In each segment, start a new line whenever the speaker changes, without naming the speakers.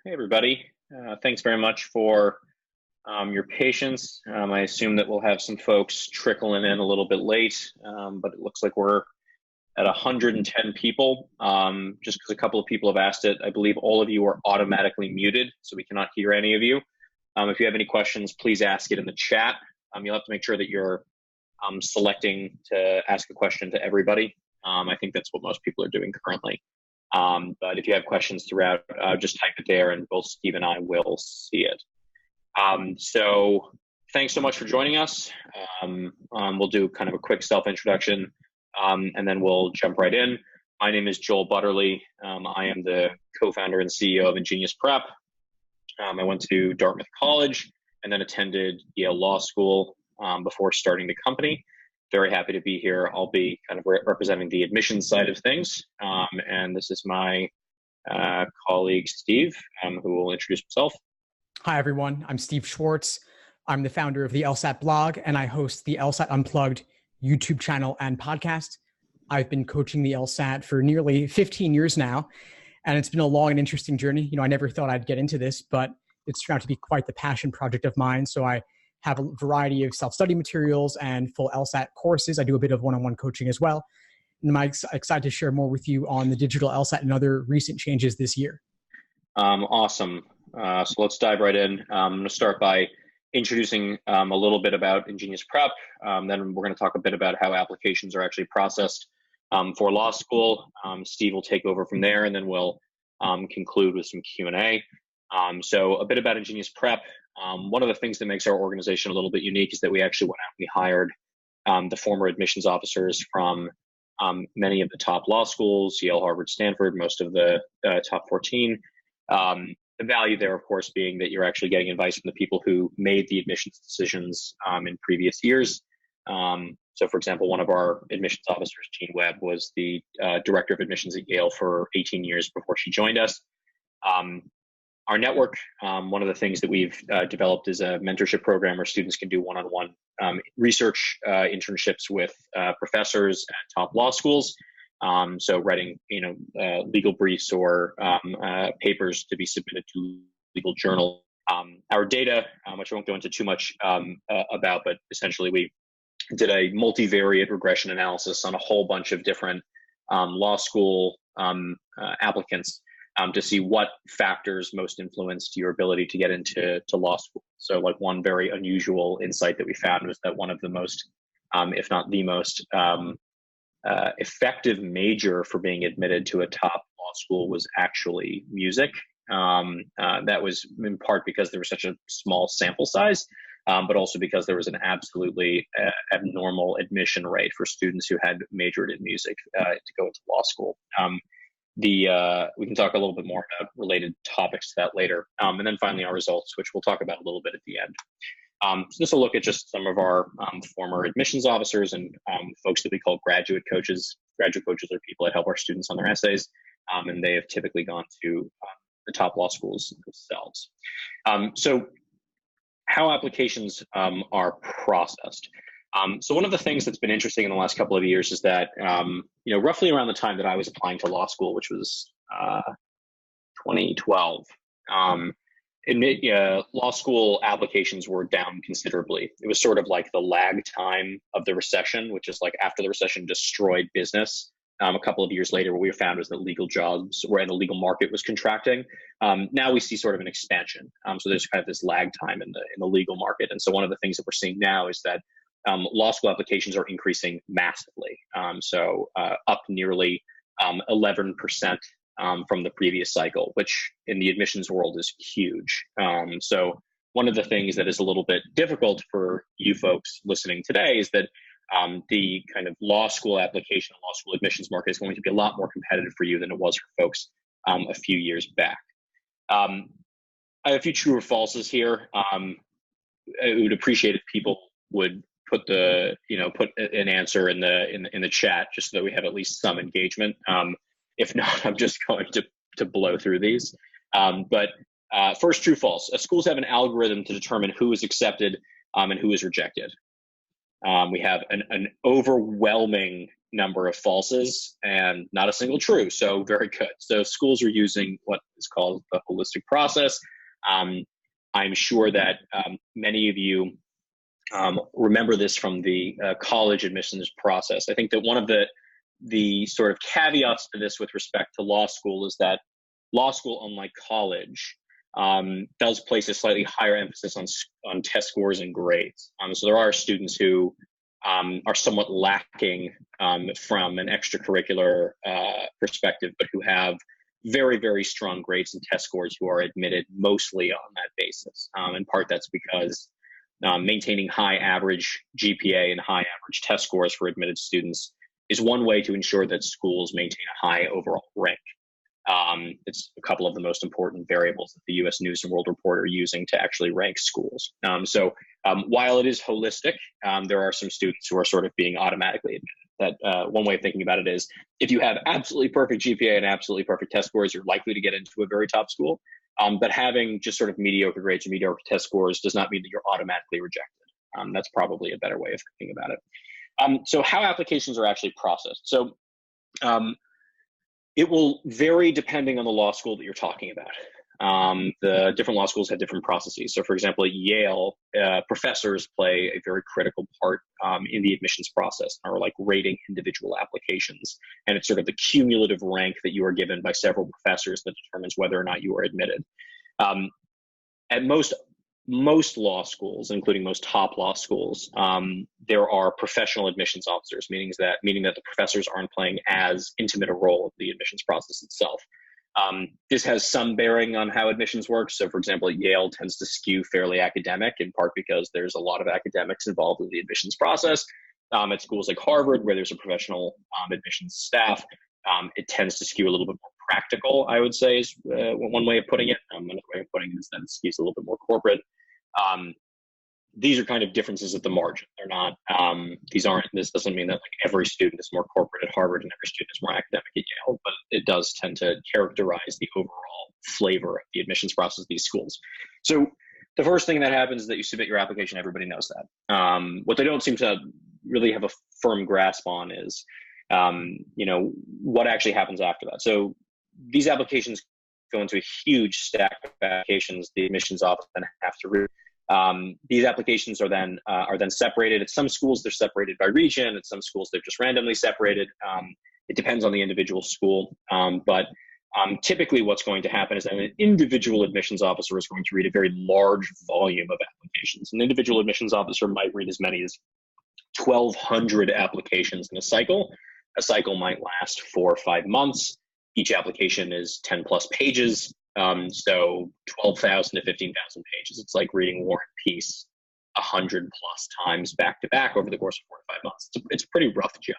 Hey, everybody. Thanks very much for your patience. I assume that we'll have some folks trickling in a little bit late, but it looks like we're at 110 people. Just because a couple of people have asked it, I believe all of you are automatically muted, so we cannot hear any of you. If you have any questions, please ask it in the chat. You'll have to make sure that you're selecting to ask a question to everybody. I think that's what most people are doing currently. But if you have questions throughout, just type it there and both Steve and I will see it. So thanks so much for joining us. We'll do kind of a quick self-introduction, and then we'll jump right in. My name is Joel Butterly. I am the co-founder and CEO of Ingenious Prep. I went to Dartmouth College and then attended Yale Law School before starting the company. Very happy to be here. I'll be kind of representing the admissions side of things. And this is my colleague, Steve, who will introduce himself.
Hi, everyone. I'm Steve Schwartz. I'm the founder of the LSAT Blog, and I host the LSAT Unplugged YouTube channel and podcast. I've been coaching the LSAT for nearly 15 years now, and it's been a long and interesting journey. I never thought I'd get into this, but it's turned out to be quite the passion project of mine. So I have a variety of self-study materials and full LSAT courses. I do a bit of one-on-one coaching as well. And I'm excited to share more with you on the digital LSAT and other recent changes this year.
Awesome. So let's dive right in. I'm going to start by introducing a little bit about Ingenious Prep. Then we're going to talk a bit about how applications are actually processed for law school. Steve will take over from there, and then we'll conclude with some Q&A. So a bit about Ingenious Prep. One of the things that makes our organization a little bit unique is that we actually went out and we hired the former admissions officers from many of the top law schools, Yale, Harvard, Stanford, most of the top 14. The value there, of course, being that you're actually getting advice from the people who made the admissions decisions in previous years. So, for example, one of our admissions officers, Jean Webb, was the director of admissions at Yale for 18 years before she joined us. Our network, one of the things that we've developed is a mentorship program where students can do one-on-one research internships with professors at top law schools. So writing, legal briefs or papers to be submitted to legal journal. Our data, which I won't go into too much about, but essentially we did a multivariate regression analysis on a whole bunch of different law school applicants to see what factors most influenced your ability to get into law school. So like one very unusual insight that we found was that one of the most, if not the most, effective major for being admitted to a top law school was actually music. That was in part because there was such a small sample size, but also because there was an absolutely abnormal admission rate for students who had majored in music to go into law school. We can talk a little bit more about related topics to that later. And then finally our results, which we'll talk about a little bit at the end. So this will look at just some of our former admissions officers and folks that we call graduate coaches. Graduate coaches are people that help our students on their essays, and they have typically gone to the top law schools themselves. So how applications are processed. So one of the things that's been interesting in the last couple of years is that, roughly around the time that I was applying to law school, which was 2012, law school applications were down considerably. It was sort of like the lag time of the recession, which is like after the recession destroyed business. A couple of years later, what we found was that legal jobs were in the legal market was contracting. Now we see sort of an expansion. So there's kind of this lag time in the legal market. And so one of the things that we're seeing now is that law school applications are increasing massively. So up nearly 11% from the previous cycle, which in the admissions world is huge. So one of the things that is a little bit difficult for you folks listening today is that the kind of law school application, law school admissions market is going to be a lot more competitive for you than it was for folks a few years back. I have a few true or falses here. I would appreciate if people would put an answer in the chat just so that we have at least some engagement. If not, I'm just going to blow through these. But first, true, false. Schools have an algorithm to determine who is accepted and who is rejected. We have an overwhelming number of falses and not a single true. So very good. So schools are using what is called the holistic process. I'm sure that many of you remember this from the college admissions process. I think that one of the sort of caveats to this with respect to law school is that law school, unlike college, does place a slightly higher emphasis on test scores and grades. So there are students who are somewhat lacking from an extracurricular perspective, but who have very, very strong grades and test scores who are admitted mostly on that basis. In part, that's because maintaining high average GPA and high average test scores for admitted students is one way to ensure that schools maintain a high overall rank. It's a couple of the most important variables that the U.S. News and World Report are using to actually rank schools. So while it is holistic, there are some students who are sort of being automatically admitted. That one way of thinking about it is, if you have absolutely perfect GPA and absolutely perfect test scores, you're likely to get into a very top school. But having just sort of mediocre grades and mediocre test scores does not mean that you're automatically rejected. That's probably a better way of thinking about it. So how applications are actually processed. So it will vary depending on the law school that you're talking about. The different law schools have different processes. So for example, at Yale, professors play a very critical part in the admissions process, or like rating individual applications. And it's sort of the cumulative rank that you are given by several professors that determines whether or not you are admitted. At most law schools, including most top law schools, there are professional admissions officers, meaning that the professors aren't playing as intimate a role in the admissions process itself. This has some bearing on how admissions works. So for example, at Yale tends to skew fairly academic, in part because there's a lot of academics involved in the admissions process. At schools like Harvard, where there's a professional admissions staff, it tends to skew a little bit more practical, I would say, is one way of putting it. Another way of putting it is that it skews a little bit more corporate. These are kind of differences at the margin. They're not, this doesn't mean that like every student is more corporate at Harvard and every student is more academic at Yale, but it does tend to characterize the overall flavor of the admissions process of these schools. So the first thing that happens is that you submit your application. Everybody knows that. What they don't seem to really have a firm grasp on is, what actually happens after that. So these applications go into a huge stack of applications the admissions office then have to read. These applications are then separated. At some schools, they're separated by region. At some schools, they're just randomly separated. It depends on the individual school. But typically what's going to happen is that an individual admissions officer is going to read a very large volume of applications. An individual admissions officer might read as many as 1,200 applications in a cycle. A cycle might last 4 or 5 months. Each application is 10 plus pages. So 12,000 to 15,000 pages. It's like reading War and Peace 100 plus times back to back over the course of 4 to 5 months. It's a pretty rough job.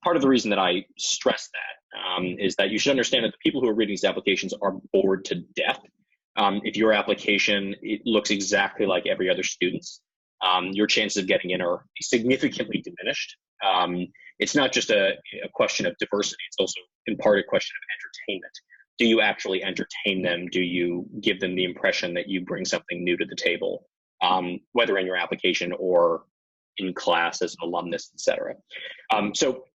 Part of the reason that I stress that is that you should understand that the people who are reading these applications are bored to death. If your application looks exactly like every other student's, your chances of getting in are significantly diminished. It's not just a question of diversity. It's also in part a question of entertainment. Do you actually entertain them? Do you give them the impression that you bring something new to the table, whether in your application or in class as an alumnus, et cetera? So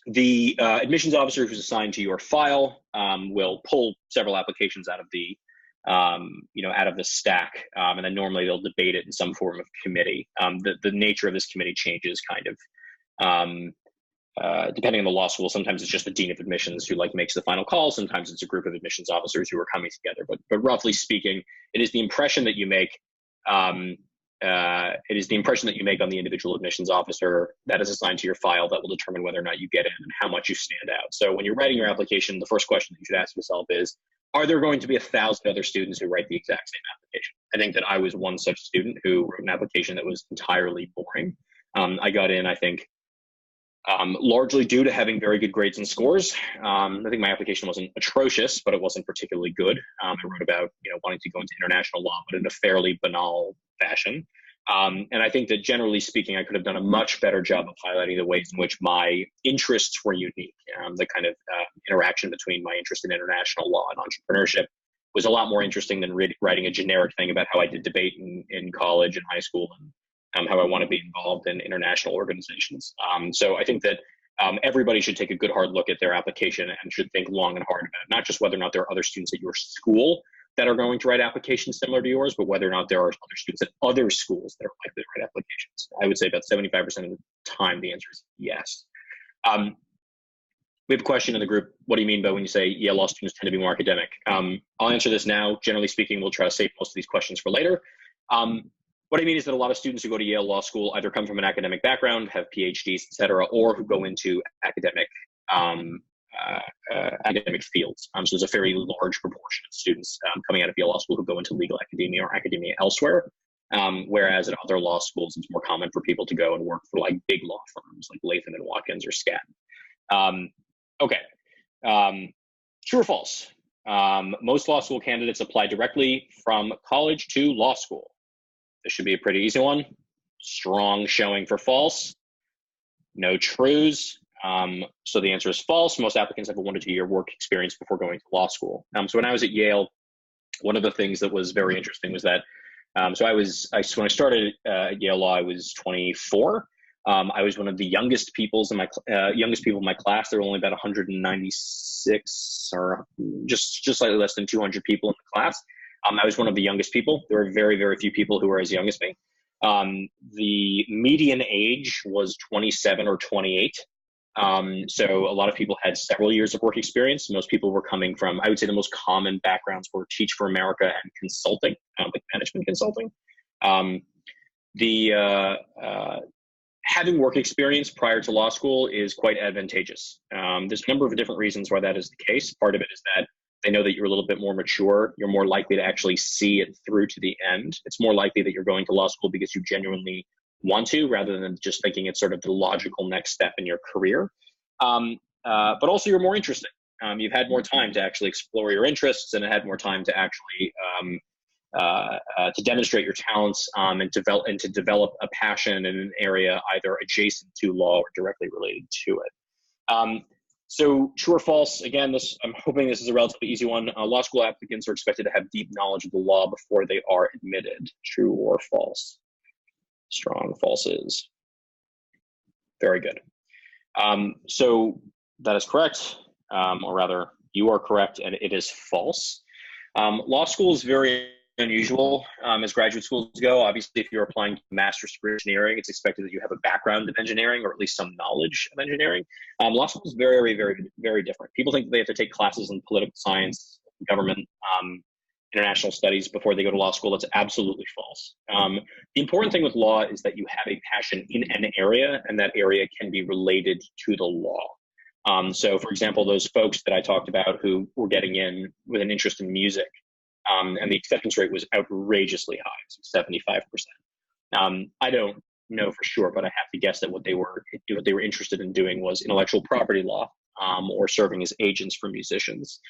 the admissions officer who's assigned to your file will pull several applications out of the stack, and then normally they'll debate it in some form of committee. The nature of this committee changes kind of depending on the law school. Sometimes it's just the dean of admissions who makes the final call. Sometimes it's a group of admissions officers who are coming together. But roughly speaking, it is the impression that you make. It is the impression that you make on the individual admissions officer that is assigned to your file that will determine whether or not you get in and how much you stand out. So when you're writing your application, the first question that you should ask yourself is, are there going to be 1,000 other students who write the exact same application? I think that I was one such student who wrote an application that was entirely boring. I got in, I think, largely due to having very good grades and scores. I think my application wasn't atrocious, but it wasn't particularly good. I wrote about wanting to go into international law, but in a fairly banal fashion. And I think that generally speaking, I could have done a much better job of highlighting the ways in which my interests were unique. The kind of interaction between my interest in international law and entrepreneurship was a lot more interesting than writing a generic thing about how I did debate in college and high school how I want to be involved in international organizations. So I think that everybody should take a good hard look at their application and should think long and hard about it, not just whether or not there are other students at your school that are going to write applications similar to yours, but whether or not there are other students at other schools that are likely to write applications. I would say about 75% of the time, the answer is yes. We have a question in the group. What do you mean by when you say Yale law students tend to be more academic? I'll answer this now. Generally speaking, we'll try to save most of these questions for later. What I mean is that a lot of students who go to Yale Law School either come from an academic background, have PhDs, et cetera, or who go into academic fields. So there's a very large proportion of students coming out of Yale Law School who go into legal academia or academia elsewhere. Whereas at other law schools, it's more common for people to go and work for like big law firms like Latham and Watkins or Skadden. Okay, true or false? Most law school candidates apply directly from college to law school. This should be a pretty easy one. Strong showing for false. No trues. So the answer is false. Most applicants have a 1 to 2 year work experience before going to law school. So when I was at Yale, one of the things that was very interesting was that, when I started at Yale Law, I was 24. I was one of the youngest people in my class. There were only about 196 or just slightly less than 200 people in the class. I was one of the youngest people. There were very, very few people who were as young as me. The median age was 27 or 28. So a lot of people had several years of work experience. Most people were coming from, I would say the most common backgrounds were Teach for America and consulting, like management consulting. Having work experience prior to law school is quite advantageous. There's a number of different reasons why that is the case. Part of it is that they know that you're a little bit more mature. You're more likely to actually see it through to the end. It's more likely that you're going to law school because you genuinely want to, rather than just thinking it's sort of the logical next step in your career. But also you're more interesting. You've had more time to actually explore your interests and had more time to actually to demonstrate your talents and to develop a passion in an area either adjacent to law or directly related to it. So true or false, again, I'm hoping this is a relatively easy one. Law school applicants are expected to have deep knowledge of the law before they are admitted. True or false? Strong falses. Very good. So that is correct, or rather, you are correct, and it is false. Law school is very unusual as graduate schools go. Obviously, if you're applying to a master's degree in engineering, it's expected that you have a background of engineering or at least some knowledge of engineering. Law school is very, very, very different. People think that they have to take classes in political science, government, international studies before they go to law school. That's absolutely false. The important thing with law is that you have a passion in an area, and that area can be related to the law. So, for example, those folks that I talked about who were getting in with an interest in music, and the acceptance rate was outrageously high, so 75%. I don't know for sure, but I have to guess that what they were interested in doing was intellectual property law, or serving as agents for musicians,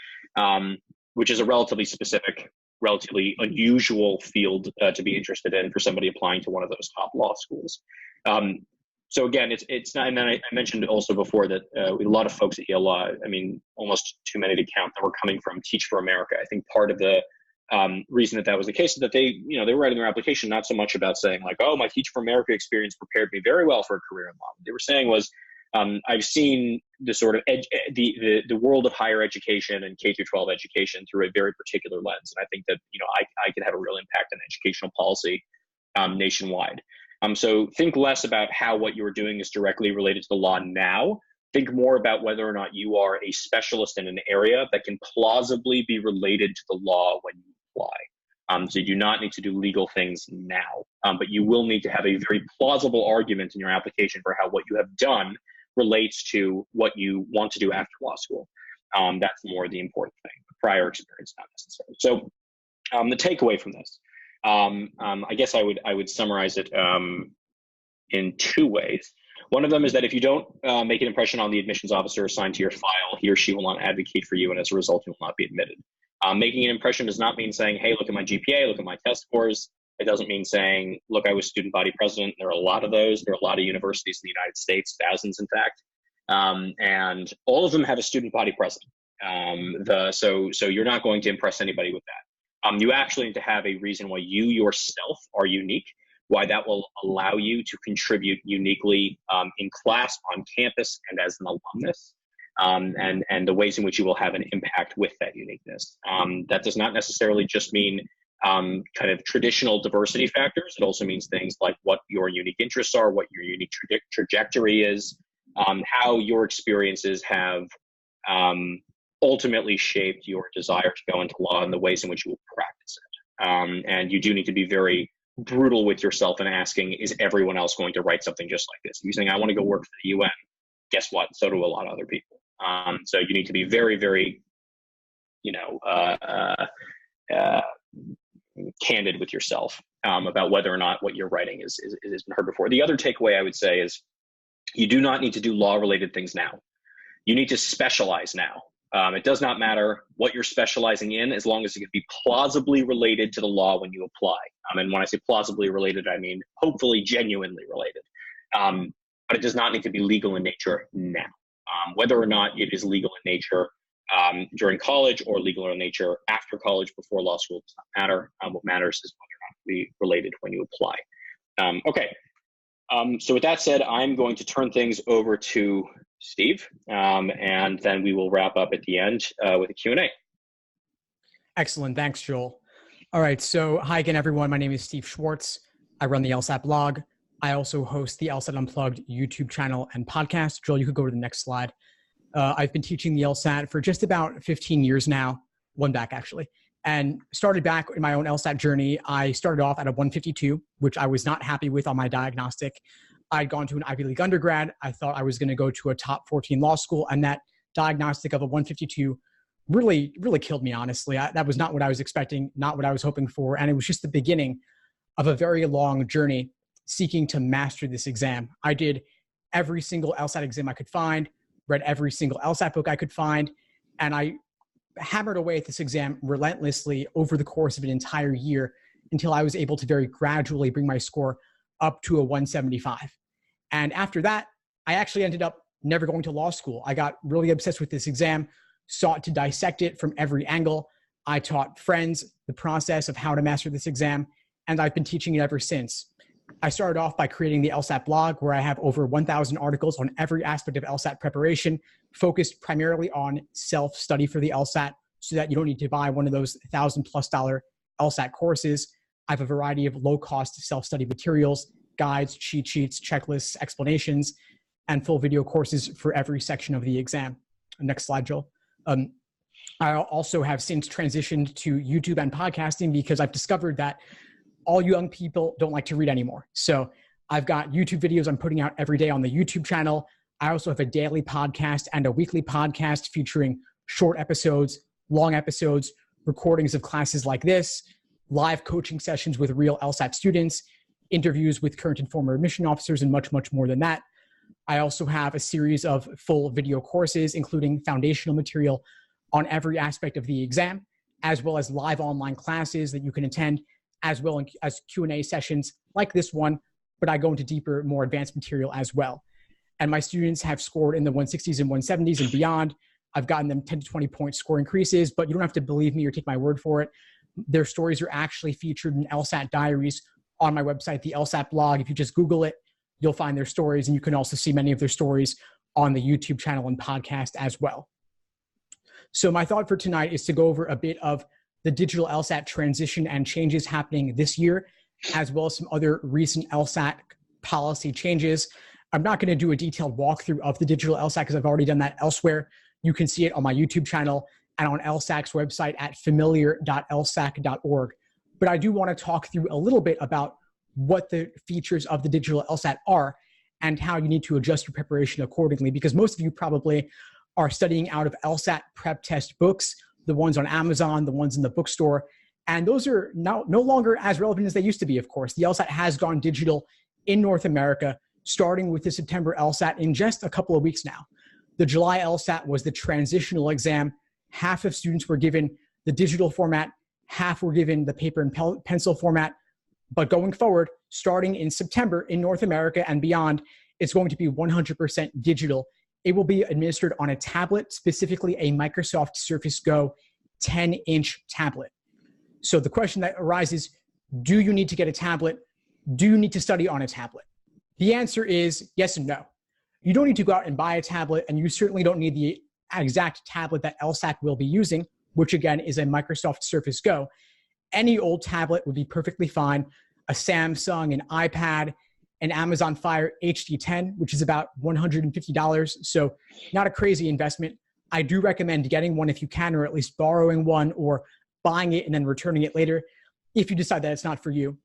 which is a relatively specific, relatively unusual field to be interested in for somebody applying to one of those top law schools. So again, it's not, and then I mentioned also before that a lot of folks at Yale Law, I mean, almost too many to count, that were coming from Teach for America. I think part of the reason that was the case is that they were writing their application not so much about saying like, oh, my Teach for America experience prepared me very well for a career in law. What they were saying was, I've seen the sort of the world of higher education and K-12 education through a very particular lens, and I think that I could have a real impact on educational policy nationwide. So think less about how what you're doing is directly related to the law now. Think more about whether or not you are a specialist in an area that can plausibly be related to the law when you apply. So you do not need to do legal things now, but you will need to have a very plausible argument in your application for how what you have done relates to what you want to do after law school. That's more the important thing. Prior experience, not necessarily. So the takeaway from this, I guess I would summarize it in two ways. One of them is that if you don't make an impression on the admissions officer assigned to your file, he or she will not advocate for you, and as a result, you will not be admitted. Making an impression does not mean saying, hey, look at my GPA, look at my test scores. It doesn't mean saying, look, I was student body president. There are a lot of those. There are a lot of universities in the United States, thousands, in fact. And all of them have a student body president. So you're not going to impress anybody with that. You actually need to have a reason why you yourself are unique, why that will allow you to contribute uniquely in class, on campus, and as an alumnus, and the ways in which you will have an impact with that uniqueness. That does not necessarily just mean kind of traditional diversity factors. It also means things like what your unique interests are, what your unique trajectory is, how your experiences have ultimately shaped your desire to go into law and the ways in which you will practice it. And you do need to be very brutal with yourself and asking, is everyone else going to write something just like this? You're saying, I want to go work for the UN. Guess what? So do a lot of other people. So you need to be very, very, candid with yourself about whether or not what you're writing has been heard before. The other takeaway I would say is you do not need to do law-related things now. You need to specialize now. It does not matter what you're specializing in as long as it can be plausibly related to the law when you apply. And when I say plausibly related, I mean hopefully genuinely related. But it does not need to be legal in nature now. Whether or not it is legal in nature during college or legal in nature after college, before law school, does not matter. What matters is whether or not it be related when you apply. Okay. So with that said, I'm going to turn things over to Steve, and then we will wrap up at the end with a Q&A.
Excellent. Thanks, Joel. All right. So hi again, everyone. My name is Steve Schwartz. I run the LSAT blog. I also host the LSAT Unplugged YouTube channel and podcast. Joel, you could go to the next slide. I've been teaching the LSAT for just about 15 years now, one back actually, and started back in my own LSAT journey. I started off at a 152, which I was not happy with on my diagnostic. I'd gone to an Ivy League undergrad. I thought I was going to go to a top 14 law school, and that diagnostic of a 152 really, really killed me, honestly. That was not what I was expecting, not what I was hoping for, and it was just the beginning of a very long journey seeking to master this exam. I did every single LSAT exam I could find, read every single LSAT book I could find, and I hammered away at this exam relentlessly over the course of an entire year until I was able to very gradually bring my score up to a 175. And after that, I actually ended up never going to law school. I got really obsessed with this exam, sought to dissect it from every angle. I taught friends the process of how to master this exam, and I've been teaching it ever since. I started off by creating the LSAT blog, where I have over 1,000 articles on every aspect of LSAT preparation, focused primarily on self-study for the LSAT, so that you don't need to buy one of those $1,000+ LSAT courses. I have a variety of low-cost self-study materials, guides, cheat sheets, checklists, explanations, and full video courses for every section of the exam. Next slide, Joel. I also have since transitioned to YouTube and podcasting because I've discovered that all young people don't like to read anymore. So I've got YouTube videos I'm putting out every day on the YouTube channel. I also have a daily podcast and a weekly podcast featuring short episodes, long episodes, recordings of classes like this, live coaching sessions with real LSAT students, interviews with current and former admission officers, and much, much more than that. I also have a series of full video courses, including foundational material on every aspect of the exam, as well as live online classes that you can attend, as well as Q&A sessions like this one, but I go into deeper, more advanced material as well. And my students have scored in the 160s and 170s and beyond. I've gotten them 10 to 20 point score increases, but you don't have to believe me or take my word for it. Their stories are actually featured in LSAT diaries on my website, the LSAT blog. If you just Google it, you'll find their stories, and you can also see many of their stories on the YouTube channel and podcast as well. So my thought for tonight is to go over a bit of the digital LSAT transition and changes happening this year, as well as some other recent LSAT policy changes. I'm not going to do a detailed walkthrough of the digital LSAT because I've already done that elsewhere. You can see it on my YouTube channel and on LSAC's website at familiar.lsac.org. But I do want to talk through a little bit about what the features of the digital LSAT are and how you need to adjust your preparation accordingly, because most of you probably are studying out of LSAT prep test books, the ones on Amazon, the ones in the bookstore, and those are no longer as relevant as they used to be, of course. The LSAT has gone digital in North America, starting with the September LSAT in just a couple of weeks now. The July LSAT was the transitional exam. Half of students were given the digital format, half were given the paper and pencil format. But going forward, starting in September in North America and beyond, it's going to be 100% digital. It will be administered on a tablet, specifically a Microsoft Surface Go 10-inch tablet. So the question that arises, do you need to get a tablet do you need to study on a tablet? The answer is yes and no. You don't need to go out and buy a tablet, and you certainly don't need the exact tablet that LSAT will be using, which again is a Microsoft Surface Go. Any old tablet would be perfectly fine. A Samsung, an iPad, an Amazon Fire HD10, which is about $150. So not a crazy investment. I do recommend getting one if you can, or at least borrowing one or buying it and then returning it later if you decide that it's not for you.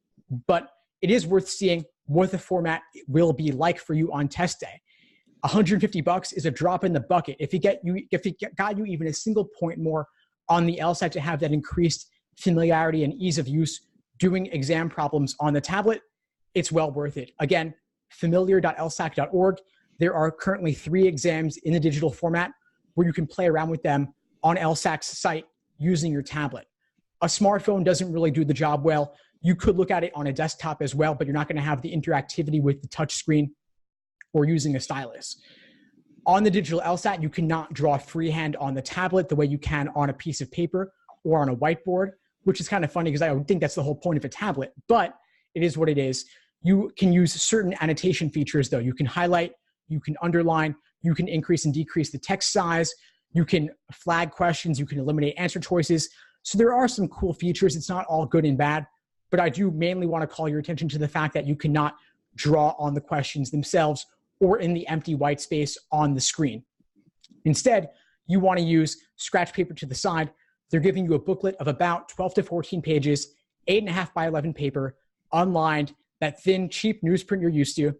But it is worth seeing what the format will be like for you on test day. $150 is a drop in the bucket. If it got you even a single point more on the LSAT to have that increased familiarity and ease of use doing exam problems on the tablet, it's well worth it. Again, familiar.lsac.org. There are currently 3 exams in the digital format where you can play around with them on LSAC's site using your tablet. A smartphone doesn't really do the job well. You could look at it on a desktop as well, but you're not going to have the interactivity with the touch screen or using a stylus. On the digital LSAT, you cannot draw freehand on the tablet the way you can on a piece of paper or on a whiteboard, which is kind of funny because I would think that's the whole point of a tablet, but it is what it is. You can use certain annotation features though. You can highlight, you can underline, you can increase and decrease the text size, you can flag questions, you can eliminate answer choices. So there are some cool features. It's not all good and bad, but I do mainly want to call your attention to the fact that you cannot draw on the questions themselves or in the empty white space on the screen. Instead, you want to use scratch paper to the side. They're giving you a booklet of about 12 to 14 pages, 8.5 by 11 paper, unlined, that thin, cheap newsprint you're used to.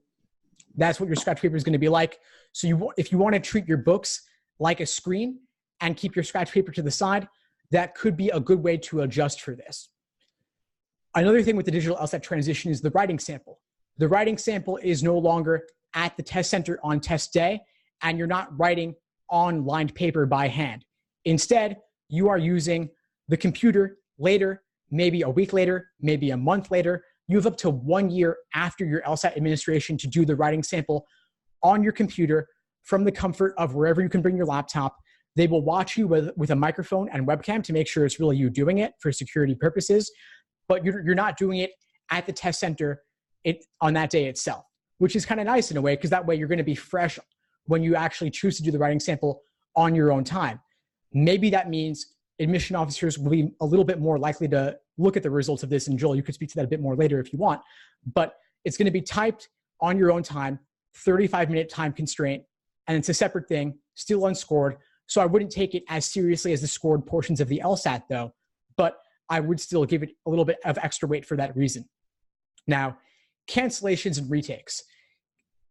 That's what your scratch paper is going to be like. So if you want to treat your books like a screen and keep your scratch paper to the side, that could be a good way to adjust for this. Another thing with the digital LSAT transition is the writing sample. The writing sample is no longer at the test center on test day, and you're not writing on lined paper by hand. Instead, you are using the computer later, maybe a week later, maybe a month later. You have up to 1 year after your LSAT administration to do the writing sample on your computer from the comfort of wherever you can bring your laptop. They will watch you with a microphone and webcam to make sure it's really you doing it for security purposes, but you're not doing it at the test center on that day itself, which is kind of nice in a way, because that way you're going to be fresh when you actually choose to do the writing sample on your own time. Maybe that means admission officers will be a little bit more likely to look at the results of this. And Joel, you could speak to that a bit more later if you want, but it's going to be typed on your own time, 35-minute time constraint, and it's a separate thing, still unscored. So I wouldn't take it as seriously as the scored portions of the LSAT though, but I would still give it a little bit of extra weight for that reason. Now, cancellations and retakes.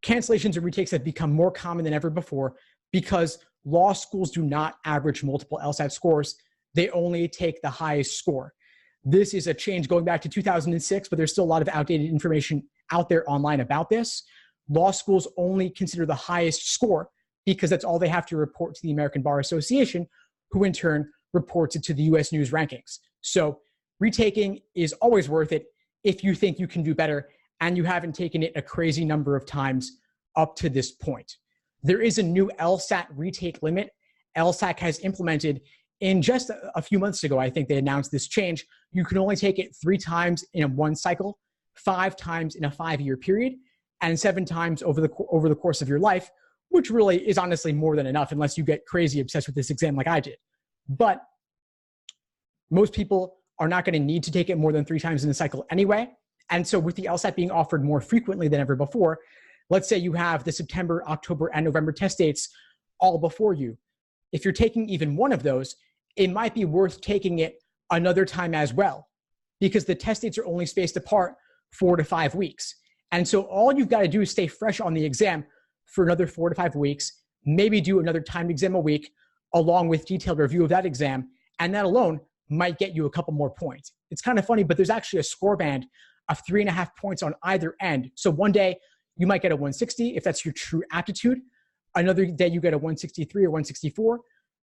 Cancellations and retakes have become more common than ever before because law schools do not average multiple LSAT scores. They only take the highest score. This is a change going back to 2006, but there's still a lot of outdated information out there online about this. Law schools only consider the highest score because that's all they have to report to the American Bar Association, who in turn reports it to the US News rankings. So retaking is always worth it if you think you can do better and you haven't taken it a crazy number of times up to this point. There is a new LSAT retake limit LSAC has implemented in just a few months ago. I think they announced this change. You can only take it 3 times in one cycle, 5 times in a 5-year period, and 7 times over the course of your life, which really is honestly more than enough unless you get crazy obsessed with this exam like I did. But most people are not going to need to take it more than 3 times in a cycle anyway. And so with the LSAT being offered more frequently than ever before, let's say you have the September, October, and November test dates all before you. If you're taking even one of those, it might be worth taking it another time as well, because the test dates are only spaced apart 4 to 5 weeks. And so all you've got to do is stay fresh on the exam for another 4 to 5 weeks, maybe do another timed exam a week, along with detailed review of that exam. And that alone might get you a couple more points. It's kind of funny, but there's actually a score band of 3.5 points on either end. So one day you might get a 160 if that's your true aptitude. Another day you get a 163 or 164.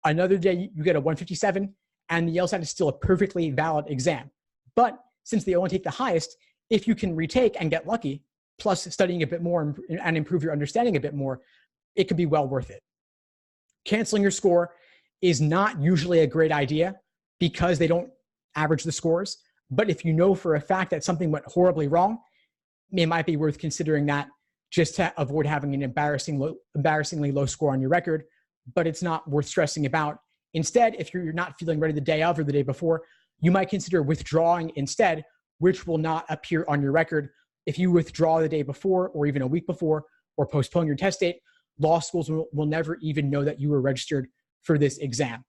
Another day you get a 157, and the LSAT is still a perfectly valid exam. But since they only take the highest, if you can retake and get lucky, plus studying a bit more and improve your understanding a bit more, it could be well worth it. Canceling your score is not usually a great idea because they don't average the scores. But if you know for a fact that something went horribly wrong, it might be worth considering that just to avoid having an embarrassingly low score on your record, but it's not worth stressing about. Instead, if you're not feeling ready the day of or the day before, you might consider withdrawing instead, which will not appear on your record. If you withdraw the day before or even a week before or postpone your test date, law schools will never even know that you were registered for this exam.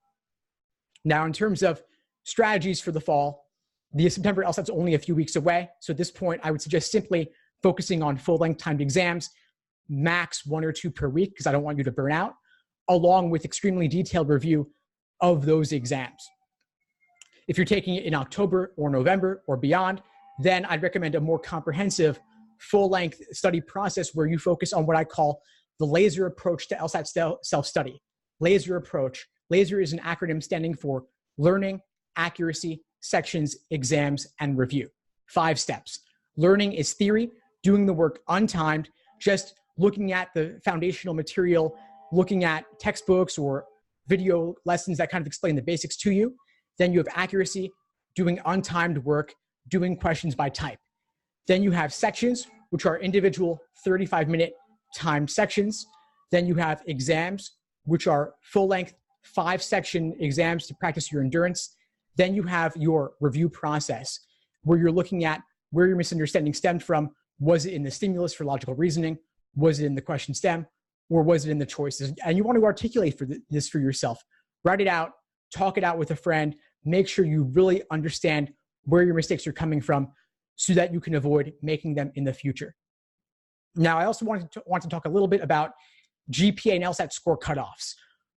Now, in terms of strategies for the fall, the September LSAT is only a few weeks away. So at this point, I would suggest simply focusing on full-length timed exams, max 1 or 2 per week, because I don't want you to burn out, along with extremely detailed review of those exams. If you're taking it in October or November or beyond, then I'd recommend a more comprehensive full-length study process where you focus on what I call the LASER approach to LSAT self-study. LASER approach. LASER is an acronym standing for Learning, Accuracy, Sections, Exams, and Review. 5 steps. Learning is theory, doing the work untimed, just looking at the foundational material, looking at textbooks or video lessons that kind of explain the basics to you. Then you have accuracy, doing untimed work, doing questions by type. Then you have sections, which are individual 35-minute timed sections. Then you have exams, which are full-length 5-section exams to practice your endurance. Then you have your review process, where you're looking at where your misunderstanding stemmed from. Was it in the stimulus for logical reasoning? Was it in the question stem? Or was it in the choices? And you want to articulate this for yourself. Write it out, talk it out with a friend, make sure you really understand where your mistakes are coming from so that you can avoid making them in the future. Now, I also want to talk a little bit about GPA and LSAT score cutoffs.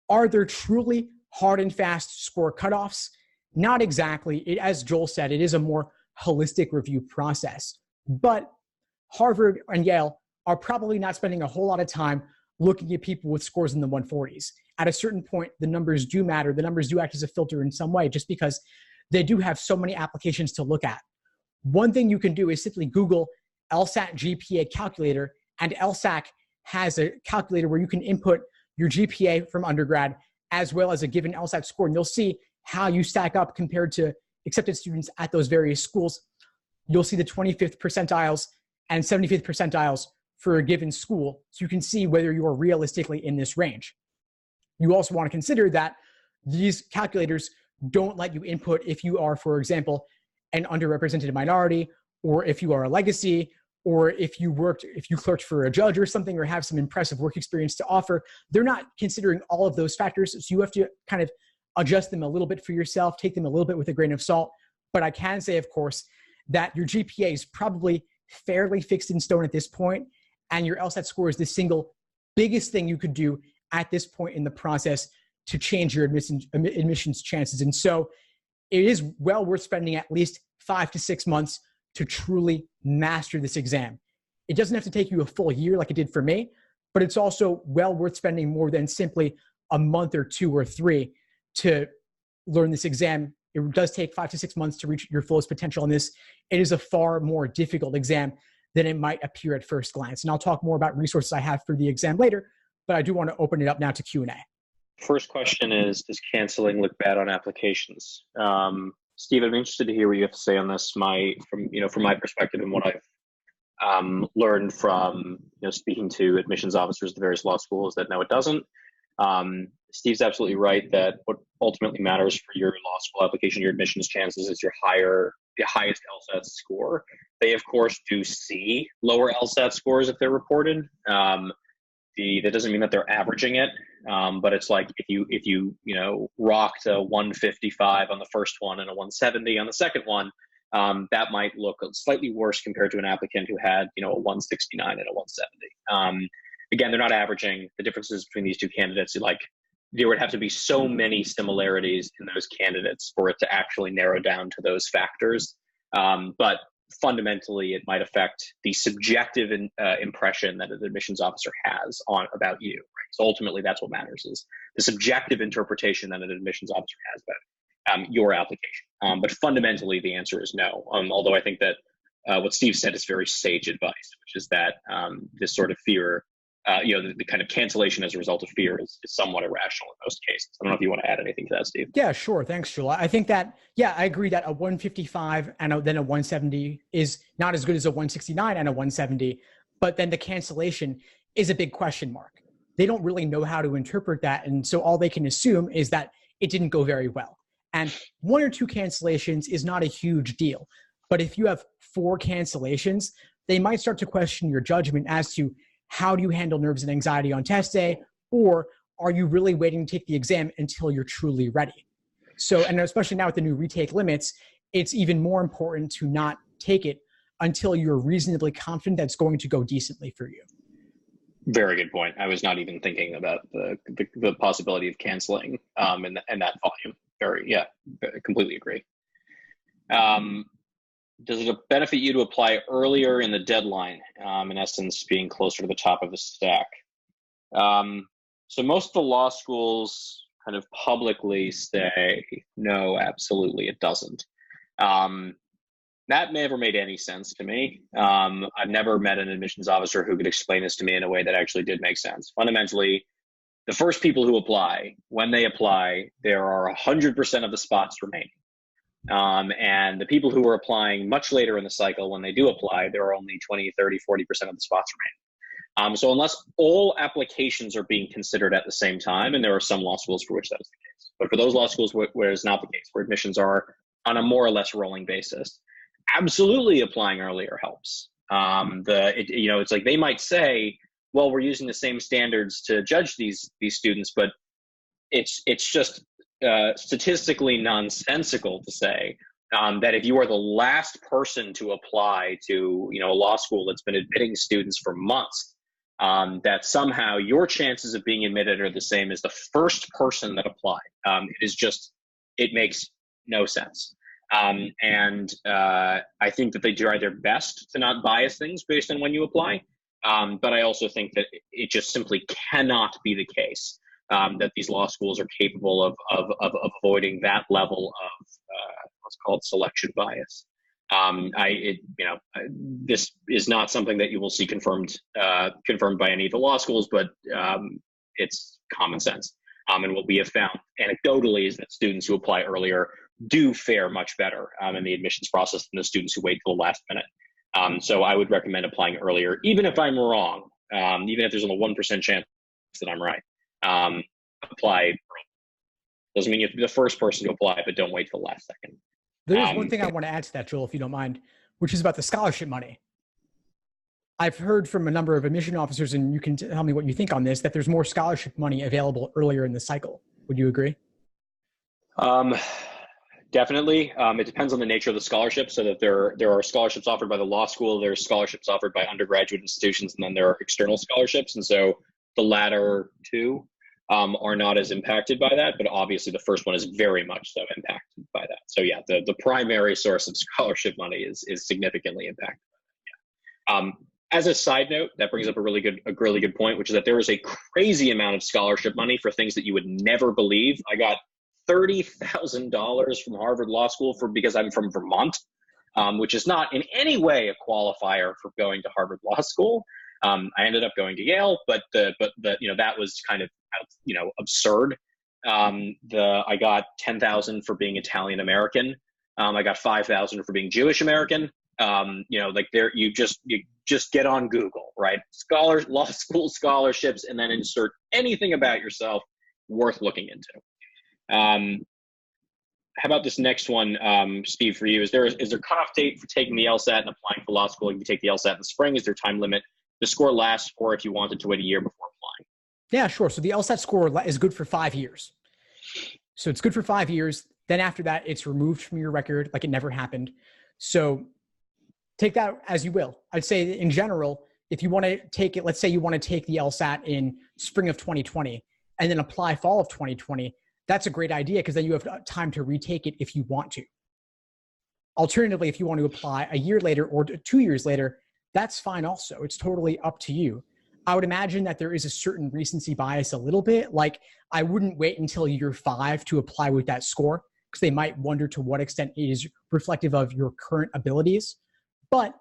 Are there truly hard and fast score cutoffs? Not exactly. As Joel said, it is a more holistic review process. But Harvard and Yale are probably not spending a whole lot of time looking at people with scores in the 140s. At a certain point, the numbers do matter. The numbers do act as a filter in some way, just because they do have so many applications to look at. One thing you can do is simply Google LSAT GPA calculator, and LSAC has a calculator where you can input your GPA from undergrad as well as a given LSAT score, and you'll see how you stack up compared to accepted students at those various schools. You'll see the 25th percentiles and 75th percentiles for a given school, so you can see whether you are realistically in this range. You also want to consider that these calculators don't let you input if you are, for example, an underrepresented minority, or if you are a legacy, or if you clerked for a judge or something, or have some impressive work experience to offer. They're not considering all of those factors, so you have to kind of adjust them a little bit for yourself, take them a little bit with a grain of salt. But I can say, of course, that your GPA is probably fairly fixed in stone at this point, and your LSAT score is the single biggest thing you could do at this point in the process to change your admissions chances. And so it is well worth spending at least 5 to 6 months to truly master this exam. It doesn't have to take you a full year like it did for me, but it's also well worth spending more than simply a month or 2 or 3 to learn this exam. It does take 5 to 6 months to reach your fullest potential in this. It is a far more difficult exam than it might appear at first glance. And I'll talk more about resources I have for the exam later, but I do want to open it up now to Q&A.
First question is, does canceling look bad on applications? Steve, I'm interested to hear what you have to say on this. From my perspective and what I've learned from speaking to admissions officers at the various law schools, that no, it doesn't. Steve's absolutely right that what ultimately matters for your law school application, your admissions chances, is your highest LSAT score. They of course do see lower LSAT scores if they're reported. That doesn't mean that they're averaging it, but it's like if you rocked a 155 on the first one and a 170 on the second one, that might look slightly worse compared to an applicant who had a 169 and a 170. Again, they're not averaging. The differences between these two candidates, like there would have to be so many similarities in those candidates for it to actually narrow down to those factors. But fundamentally, it might affect the subjective impression that an admissions officer has about you. Right? So ultimately, that's what matters, is the subjective interpretation that an admissions officer has about your application. But fundamentally, the answer is no. Although I think that what Steve said is very sage advice, which is that this sort of fear the kind of cancellation as a result of fear is somewhat irrational in most cases. I don't know if you want to add anything to that, Steve.
Yeah, sure. Thanks, Joel. I think that, I agree that a 155 and then a 170 is not as good as a 169 and a 170, but then the cancellation is a big question mark. They don't really know how to interpret that. And so all they can assume is that it didn't go very well. And 1 or 2 cancellations is not a huge deal. But if you have 4 cancellations, they might start to question your judgment as to how do you handle nerves and anxiety on test day, or are you really waiting to take the exam until you're truly ready? So, and especially now with the new retake limits, it's even more important to not take it until you're reasonably confident that it's going to go decently for you.
Very good point. I was not even thinking about the possibility of canceling in that volume. Completely agree. Does it benefit you to apply earlier in the deadline, in essence, being closer to the top of the stack? So most of the law schools kind of publicly say, no, absolutely, it doesn't. That never made any sense to me. I've never met an admissions officer who could explain this to me in a way that actually did make sense. Fundamentally, the first people who apply, when they apply, there are 100% of the spots remaining. And the people who are applying much later in the cycle, when they do apply, there are only 20, 30, 40% of the spots remaining. So unless all applications are being considered at the same time, and there are some law schools for which that is the case, but for those law schools where it's not the case, where admissions are on a more or less rolling basis, absolutely applying earlier helps. It's like they might say, well, we're using the same standards to judge these students, but it's just statistically nonsensical to say that if you are the last person to apply to a law school that's been admitting students for months, that somehow your chances of being admitted are the same as the first person that applied. It makes no sense. I think that they try their best to not bias things based on when you apply. But I also think that it just simply cannot be the case that these law schools are capable of avoiding that level of what's called selection bias. This is not something that you will see confirmed by any of the law schools, but it's common sense. And what we have found anecdotally is that students who apply earlier do fare much better in the admissions process than the students who wait till the last minute. So I would recommend applying earlier, even if I'm wrong, even if there's only 1% chance that I'm right. Apply early. Doesn't mean you have to be the first person to apply, but don't wait till the last second.
There's one thing I want to add to that, Joel, if you don't mind, which is about the scholarship money. I've heard from a number of admission officers, and you can tell me what you think on this, that there's more scholarship money available earlier in the cycle. Would you agree?
Definitely. It depends on the nature of the scholarship, so that there are scholarships offered by the law school, there's scholarships offered by undergraduate institutions, and then there are external scholarships. And so the latter two are not as impacted by that, but obviously the first one is very much so impacted by that. So yeah, the primary source of scholarship money is significantly impacted by that. Yeah. As a side note, that brings up a really good point, which is that there is a crazy amount of scholarship money for things that you would never believe. I got $30,000 from Harvard Law School because I'm from Vermont, which is not in any way a qualifier for going to Harvard Law School. I ended up going to Yale, but that was kind of absurd. I got $10,000 for being Italian American. I got $5,000 for being Jewish American. You just get on Google, right? Law school scholarships, and then insert anything about yourself worth looking into. How about this next one, Steve, for you? Is there cutoff date for taking the LSAT and applying for law school? If you take the LSAT in the spring, is there time limit? The score lasts, or if you wanted to wait a year before applying?
Yeah, sure. So the LSAT score is good for 5 years. So it's good for 5 years. Then after that, it's removed from your record like it never happened. So take that as you will. I'd say in general, if you want to take it, let's say you want to take the LSAT in spring of 2020 and then apply fall of 2020, that's a great idea because then you have time to retake it if you want to. Alternatively, if you want to apply a year later or 2 years later, that's fine also. It's totally up to you. I would imagine that there is a certain recency bias a little bit. Like I wouldn't wait until year 5 to apply with that score because they might wonder to what extent it is reflective of your current abilities. But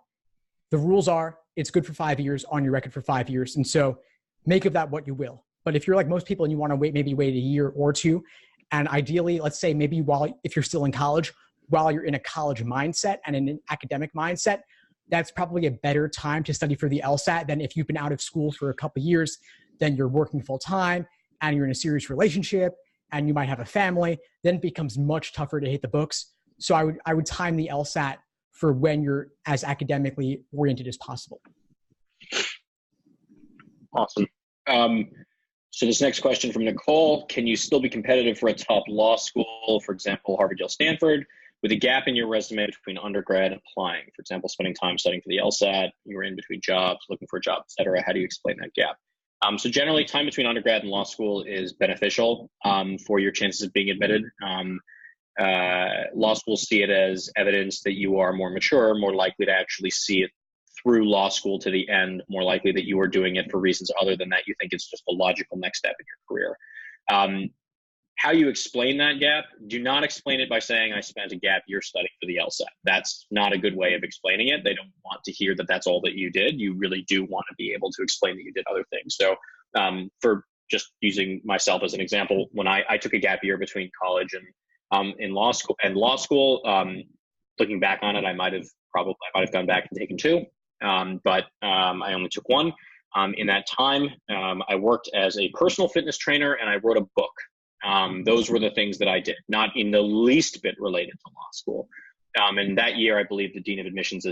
the rules are it's good for 5 years on your record for 5 years. And so make of that what you will. But if you're like most people and you want to wait a year or two, and ideally, let's say maybe if you're still in college, while you're in a college mindset and in an academic mindset, that's probably a better time to study for the LSAT than if you've been out of school for a couple of years, then you're working full time and you're in a serious relationship and you might have a family, then it becomes much tougher to hit the books. So I would time the LSAT for when you're as academically oriented as possible.
Awesome. So this next question from Nicole, can you still be competitive for a top law school, for example, Harvard, Yale, Stanford, with a gap in your resume between undergrad and applying? For example, spending time studying for the LSAT, you were in between jobs, looking for a job, et cetera. How do you explain that gap? So generally, time between undergrad and law school is beneficial for your chances of being admitted. Law schools see it as evidence that you are more mature, more likely to actually see it through law school to the end, more likely that you are doing it for reasons other than that you think it's just a logical next step in your career. How you explain that gap, do not explain it by saying I spent a gap year studying for the LSAT. That's not a good way of explaining it. They don't want to hear that that's all that you did. You really do want to be able to explain that you did other things. So for just using myself as an example, when I took a gap year between college and in law school, looking back on it, I might have gone back and taken two, but I only took one. In that time, I worked as a personal fitness trainer and I wrote a book. Those were the things that I did, not in the least bit related to law school. And that year, I believe the dean of admissions,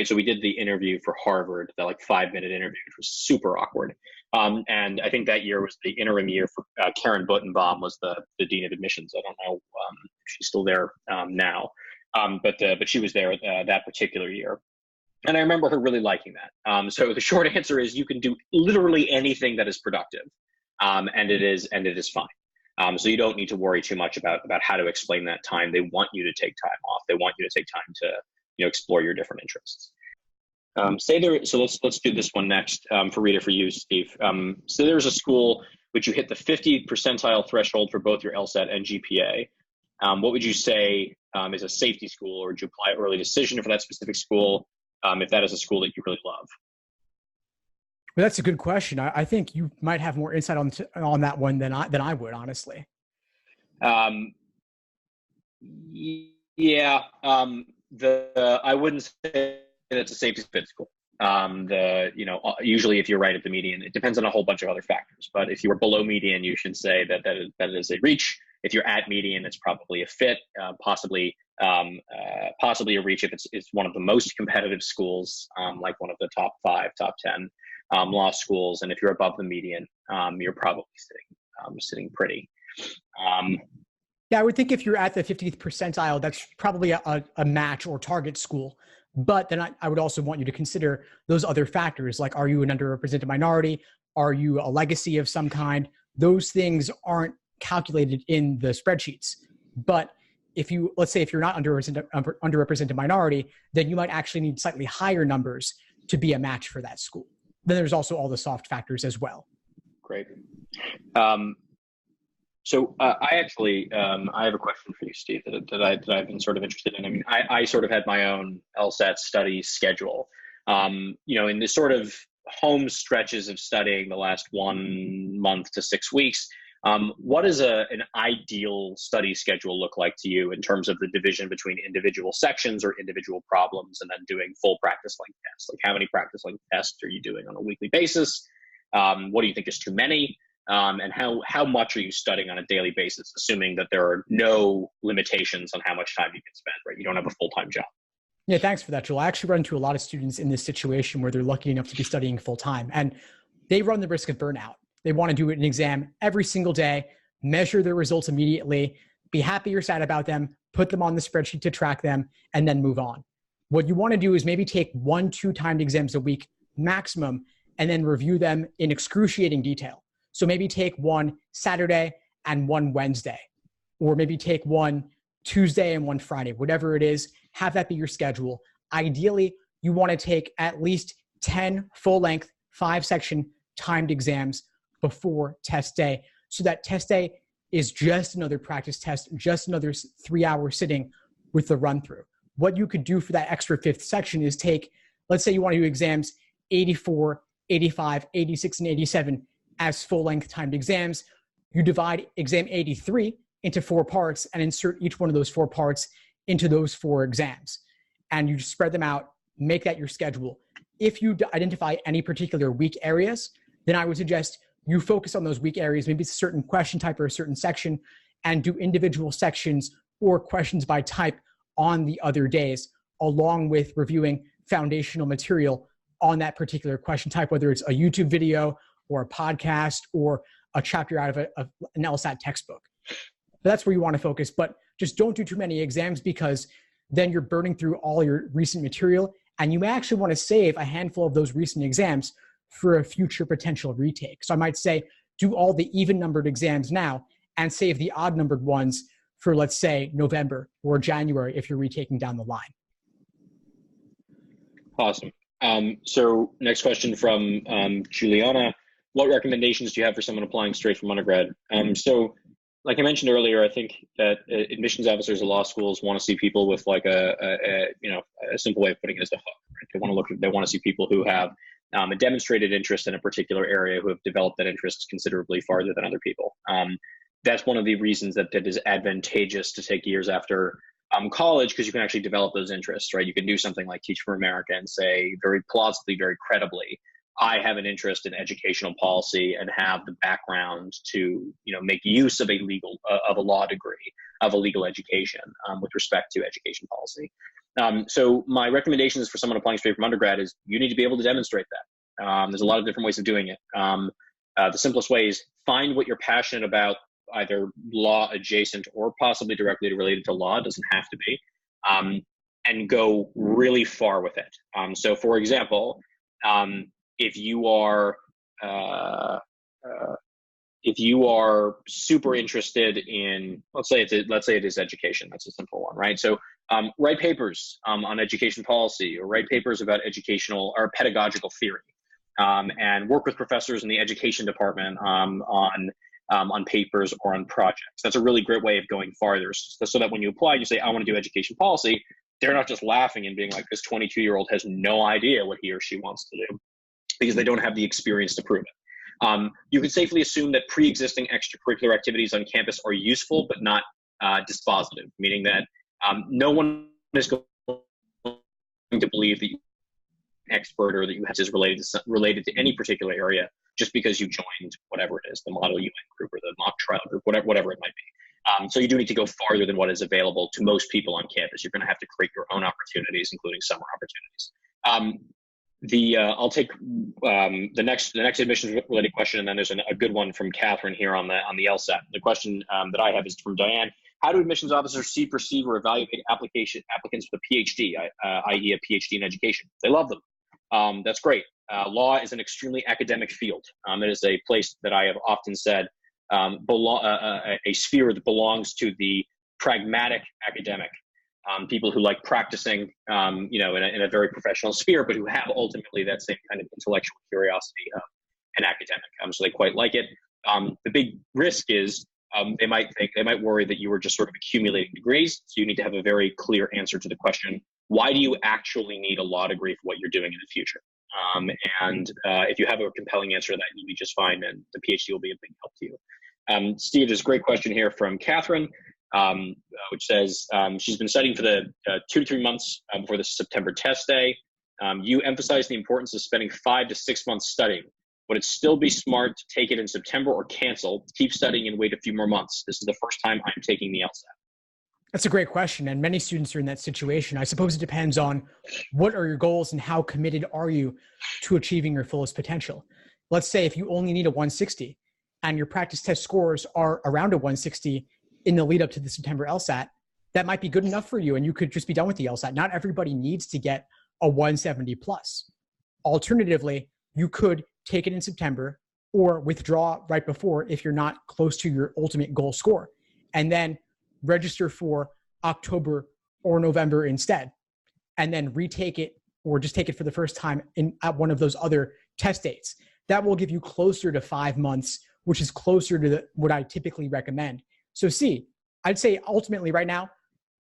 so we did the interview for Harvard, the 5-minute interview, which was super awkward. And I think that year was the interim year for Karen Buttenbaum was the dean of admissions. I don't know if she's still there now, but she was there that particular year. And I remember her really liking that. So the short answer is you can do literally anything that is productive, and it is fine. So you don't need to worry too much about how to explain that time. They want you to take time off. They want you to take time to explore your different interests. So let's do this one next for you, Steve. So there's a school which you hit the 50th percentile threshold for both your LSAT and GPA. What would you say is a safety school, or would you apply early decision for that specific school if that is a school that you really love?
Well, that's a good question. I think you might have more insight on that one than I would, honestly.
Yeah. I wouldn't say it's a safety fit school. Usually if you're right at the median, it depends on a whole bunch of other factors. But if you were below median, you should say that is a reach. If you're at median, it's probably a fit, possibly a reach if it's one of the most competitive schools, like one of the top 5, top 10 law schools. And if you're above the median, you're probably sitting pretty.
Yeah, I would think if you're at the 50th percentile, that's probably a match or target school. But then I would also want you to consider those other factors, like are you an underrepresented minority? Are you a legacy of some kind? Those things aren't calculated in the spreadsheets. But let's say if you're not underrepresented minority, then you might actually need slightly higher numbers to be a match for that school. Then there's also all the soft factors as well.
Great. So I have a question for you, Steve, that I've been sort of interested in. I mean, I sort of had my own LSAT study schedule. In the sort of home stretches of studying the last 1 month to 6 weeks, what does an ideal study schedule look like to you in terms of the division between individual sections or individual problems and then doing full practice length tests? Like how many practice length tests are you doing on a weekly basis? What do you think is too many? And how much are you studying on a daily basis, assuming that there are no limitations on how much time you can spend, right? You don't have a full-time job.
Yeah, thanks for that, Joel. I actually run into a lot of students in this situation where they're lucky enough to be studying full-time, and they run the risk of burnout. They want to do an exam every single day, measure their results immediately, be happy or sad about them, put them on the spreadsheet to track them, and then move on. What you want to do is maybe take 1-2 timed exams a week maximum, and then review them in excruciating detail. So maybe take one Saturday and one Wednesday, or maybe take one Tuesday and one Friday, whatever it is, have that be your schedule. Ideally, you want to take at least 10 full-length, 5-section timed exams before test day, so that test day is just another practice test, just another 3-hour sitting with the run-through. What you could do for that extra 5th section is take, let's say you want to do exams 84, 85, 86, and 87 as full-length timed exams. You divide exam 83 into 4 parts and insert each one of those 4 parts into those 4 exams. And you just spread them out, make that your schedule. If you identify any particular weak areas, then I would suggest you focus on those weak areas. Maybe it's a certain question type or a certain section, and do individual sections or questions by type on the other days, along with reviewing foundational material on that particular question type, whether it's a YouTube video or a podcast or a chapter out of an LSAT textbook. That's where you want to focus, but just don't do too many exams, because then you're burning through all your recent material, and you may actually want to save a handful of those recent exams for a future potential retake. So I might say, do all the even-numbered exams now and save the odd-numbered ones for, let's say, November or January if you're retaking down the line.
Awesome. So next question from Juliana. What recommendations do you have for someone applying straight from undergrad? So like I mentioned earlier, I think that admissions officers at law schools want to see people with like a simple way of putting it is the hook. Right? They want to see people who have a demonstrated interest in a particular area, who have developed that interest considerably farther than other people. That's one of the reasons that it is advantageous to take years after college, because you can actually develop those interests, right? You can do something like Teach for America and say very plausibly, very credibly, I have an interest in educational policy and have the background to, make use of a law degree, of a legal education with respect to education policy. So my recommendations for someone applying straight from undergrad is you need to be able to demonstrate that. There's a lot of different ways of doing it. The simplest way is find what you're passionate about, either law adjacent or possibly directly related to law. It doesn't have to be, and go really far with it. So for example, if you are super interested in, let's say it is education. That's a simple one, right? So write papers on education policy, or write papers about educational or pedagogical theory, and work with professors in the education department on papers or on projects. That's a really great way of going farther, so that when you apply, you say, I want to do education policy. They're not just laughing and being like, this 22-year-old has no idea what he or she wants to do, because they don't have the experience to prove it. You can safely assume that pre-existing extracurricular activities on campus are useful, but not dispositive, meaning that no one is going to believe that you're an expert or that you have is related to any particular area just because you joined whatever it is, the Model UN group or the mock trial group, whatever it might be. So you do need to go farther than what is available to most people on campus. You're going to have to create your own opportunities, including summer opportunities. I'll take the next admissions related question, and then there's a good one from Catherine here on the LSAT. The question that I have is from Diane. How do admissions officers see, perceive, or evaluate applicants with a PhD, i.e. a PhD in education? They love them. That's great. Law is an extremely academic field. It is a place that I have often said a sphere that belongs to the pragmatic academic. People who like practicing, in a very professional sphere, but who have ultimately that same kind of intellectual curiosity and academic. So they quite like it. The big risk is they might worry that you are just sort of accumulating degrees. So you need to have a very clear answer to the question: why do you actually need a law degree for what you're doing in the future? If you have a compelling answer to that, you'll be just fine, and the PhD will be a big help to you. Steve, there's a great question here from Catherine. Which says she's been studying for the 2 to 3 months before the September test day. You emphasize the importance of spending 5 to 6 months studying. Would it still be smart to take it in September or cancel, keep studying and wait a few more months? This is the first time I'm taking the LSAT.
That's a great question, and many students are in that situation. I suppose it depends on what are your goals and how committed are you to achieving your fullest potential. Let's say if you only need a 160 and your practice test scores are around a 160 in the lead up to the September LSAT, that might be good enough for you and you could just be done with the LSAT. Not everybody needs to get a 170 plus. Alternatively, you could take it in September or withdraw right before if you're not close to your ultimate goal score, and then register for October or November instead, and then retake it or just take it for the first time at one of those other test dates. That will give you closer to 5 months, which is closer to what I typically recommend. So I'd say ultimately right now,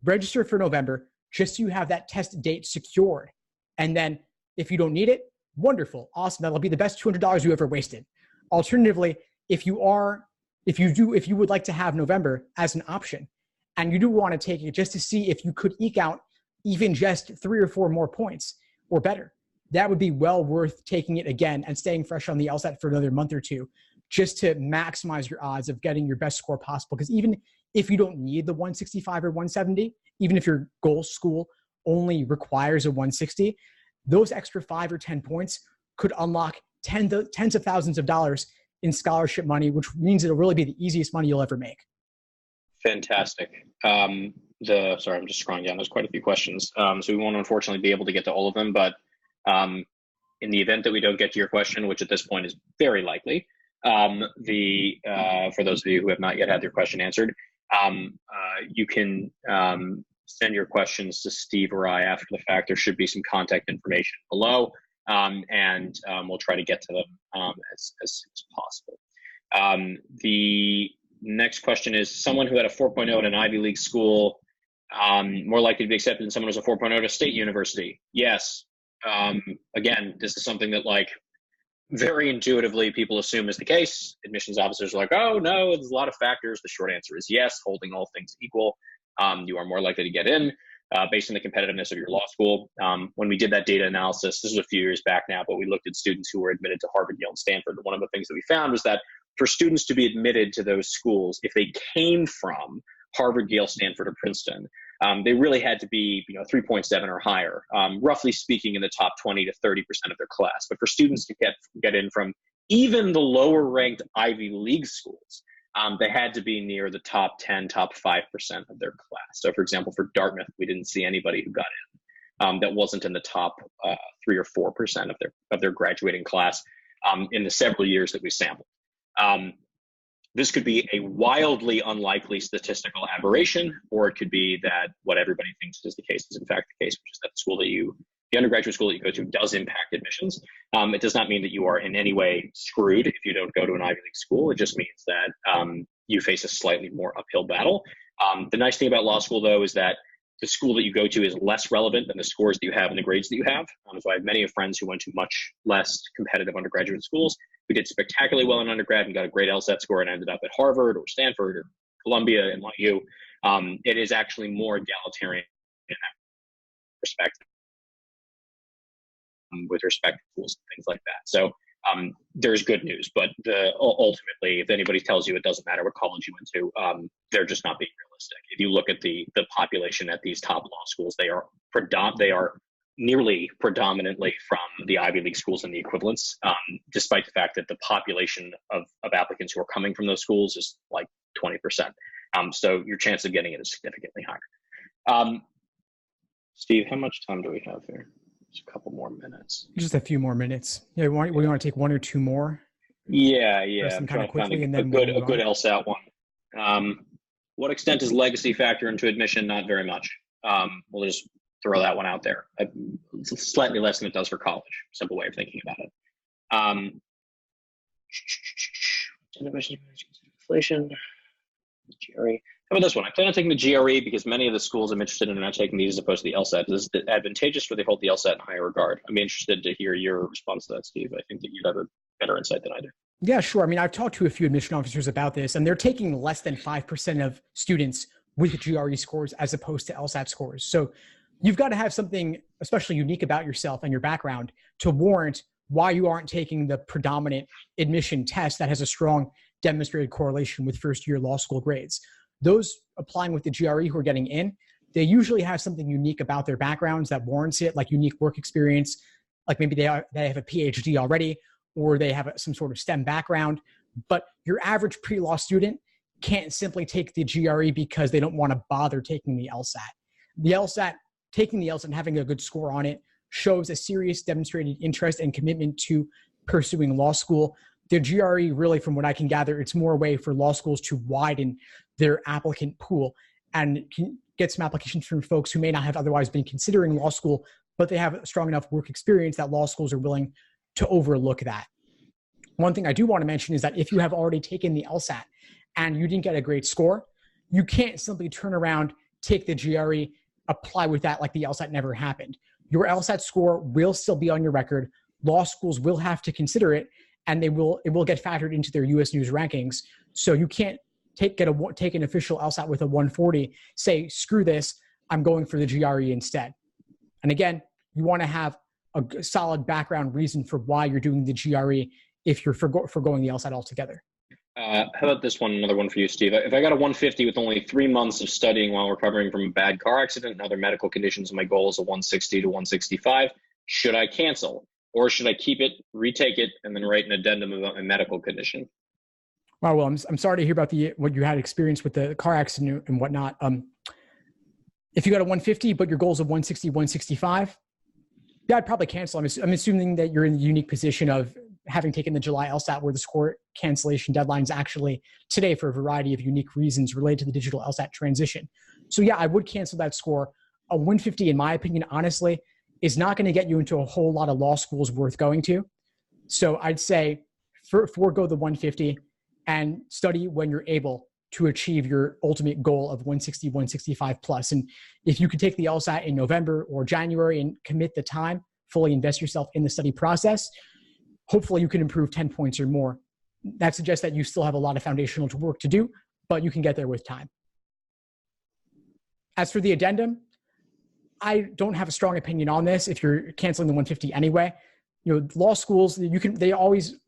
register for November just so you have that test date secured. And then if you don't need it, wonderful, awesome. That'll be the best $200 you ever wasted. Alternatively, if you would like to have November as an option, and you do want to take it just to see if you could eke out even just 3 or 4 more points or better, that would be well worth taking it again and staying fresh on the LSAT for another month or two, just to maximize your odds of getting your best score possible. Because even if you don't need the 165 or 170, even if your goal school only requires a 160, those extra 5 or 10 points could unlock tens of thousands of dollars in scholarship money, which means it'll really be the easiest money you'll ever make.
Fantastic. Sorry, I'm just scrolling down. There's quite a few questions. So we won't unfortunately be able to get to all of them, but in the event that we don't get to your question, which at this point is very likely, for those of you who have not yet had their question answered, you can send your questions to Steve or I after the fact. There should be some contact information below, and we'll try to get to them as soon as possible. The next question is, someone who had a 4.0 at an Ivy League school more likely to be accepted than someone who's a 4.0 at a state university? Yes. Again, this is something that very intuitively people assume is the case. Admissions officers are like, oh no, there's a lot of factors. The short answer is yes. Holding all things equal, you are more likely to get in based on the competitiveness of your law school. When we did that data analysis, this was a few years back now, but we looked at students who were admitted to Harvard, Yale, and Stanford. One of the things that we found was that for students to be admitted to those schools, if they came from Harvard, Yale, Stanford, or Princeton, they really had to be 3.7 or higher, roughly speaking, in the top 20 to 30% of their class. But for students to get in from even the lower ranked Ivy League schools, they had to be near the top 10, top 5% of their class. So for example, for Dartmouth, we didn't see anybody who got in that wasn't in the top 3 or 4% of their graduating class in the several years that we sampled. This could be a wildly unlikely statistical aberration, or it could be that what everybody thinks is the case is in fact the case, which is that the undergraduate school that you go to does impact admissions. It does not mean that you are in any way screwed if you don't go to an Ivy League school. It just means that you face a slightly more uphill battle. The nice thing about law school, though, is that the school that you go to is less relevant than the scores that you have and the grades that you have. So I have many friends who went to much less competitive undergraduate schools who did spectacularly well in undergrad and got a great LSAT score and ended up at Harvard or Stanford or Columbia and NYU. It is actually more egalitarian in that respect, with respect to schools and things like that. So there's good news, but ultimately, if anybody tells you it doesn't matter what college you went to, they're just not being realistic. If you look at the population at these top law schools, they are nearly predominantly from the Ivy League schools and the equivalents, despite the fact that the population of applicants who are coming from those schools is like 20%. So your chance of getting it is significantly higher. Steve, how much time do we have here? Just a couple more minutes.
Just a few more minutes. Yeah, we want to take 1 or 2 more.
Yeah.
I'm kind of quickly, and then
a good LSAT one. What extent does legacy factor into admission? Not very much. We'll just throw that one out there. It's slightly less than it does for college. Simple way of thinking about it. Deflation. GRE. How about this one? I plan on taking the GRE because many of the schools I'm interested in are not taking these as opposed to the LSAT. Is it advantageous, or they hold the LSAT in higher regard? I'm interested to hear your response to that, Steve. I think that you'd have a better insight than I do.
Yeah, sure. I mean, I've talked to a few admission officers about this, and they're taking less than 5% of students with GRE scores as opposed to LSAT scores. So you've got to have something especially unique about yourself and your background to warrant why you aren't taking the predominant admission test that has a strong demonstrated correlation with first-year law school grades. Those applying with the GRE who are getting in, they usually have something unique about their backgrounds that warrants it, like unique work experience, like maybe they have a PhD already, or they have some sort of STEM background. But your average pre-law student can't simply take the GRE because they don't want to bother taking the LSAT. Taking the LSAT and having a good score on it shows a serious demonstrated interest and commitment to pursuing law school. The GRE, really, from what I can gather, it's more a way for law schools to widen their applicant pool and can get some applications from folks who may not have otherwise been considering law school, but they have strong enough work experience that law schools are willing to overlook that. One thing I do want to mention is that if you have already taken the LSAT and you didn't get a great score, you can't simply turn around, take the GRE, apply with that like the LSAT never happened. Your LSAT score will still be on your record. law schools will have to consider it, and it will get factored into their U.S. News rankings. So you can't take an official LSAT with a 140, say, screw this, I'm going for the GRE instead. And again, you want to have a solid background reason for why you're doing the GRE if you're forgoing the LSAT altogether.
How about this one, another one for you, Steve? If I got a 150 with only 3 months of studying while recovering from a bad car accident and other medical conditions, and my goal is a 160 to 165, should I cancel? Or should I keep it, retake it, and then write an addendum about my medical condition?
Wow, well, I'm sorry to hear about what you had experience with the car accident and whatnot. If you got a 150, but your goal is a 160, 165, yeah, I'd probably cancel. I'm assuming that you're in the unique position of having taken the July LSAT where the score cancellation deadline is actually today for a variety of unique reasons related to the digital LSAT transition. So yeah, I would cancel that score. A 150, in my opinion, honestly, is not going to get you into a whole lot of law schools worth going to. So I'd say forego the 150 and study when you're able to achieve your ultimate goal of 160, 165 plus. And if you could take the LSAT in November or January and commit the time, fully invest yourself in the study process, hopefully you can improve 10 points or more. That suggests that you still have a lot of foundational work to do, but you can get there with time. As for the addendum, I don't have a strong opinion on this if you're canceling the 150 anyway. Law schools, they always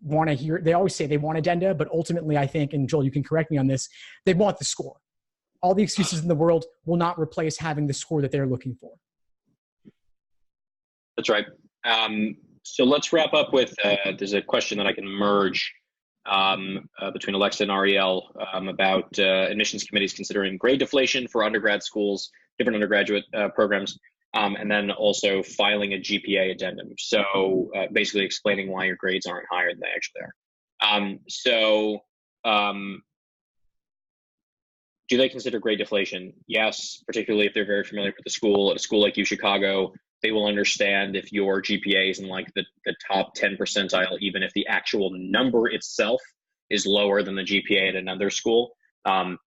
say they want addenda, but ultimately I think, and Joel, you can correct me on this, they want the score. All the excuses in the world will not replace having the score that they're looking for.
That's right. So let's wrap up with, there's a question that I can merge between Alexa and Ariel about admissions committees considering grade deflation for undergrad schools, different undergraduate programs, and then also filing a GPA addendum. So basically explaining why your grades aren't higher than they actually are. Do they consider grade deflation? Yes, particularly if they're very familiar with the school. At a school like UChicago, they will understand if your GPA is in like the top 10 percentile, even if the actual number itself is lower than the GPA at another school.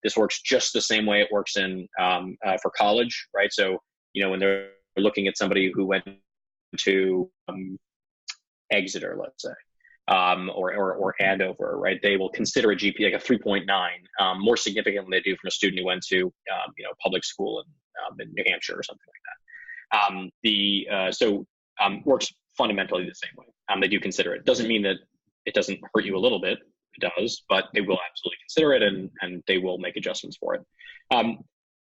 This works just the same way it works in for college, right? So, when they're looking at somebody who went to Exeter, let's say, or Andover, right? They will consider a GPA like a 3.9 more significant than they do from a student who went to public school in New Hampshire or something like that. Works fundamentally the same way. They do consider it. Doesn't mean that it doesn't hurt you a little bit. It does, but they will absolutely consider it, and they will make adjustments for it.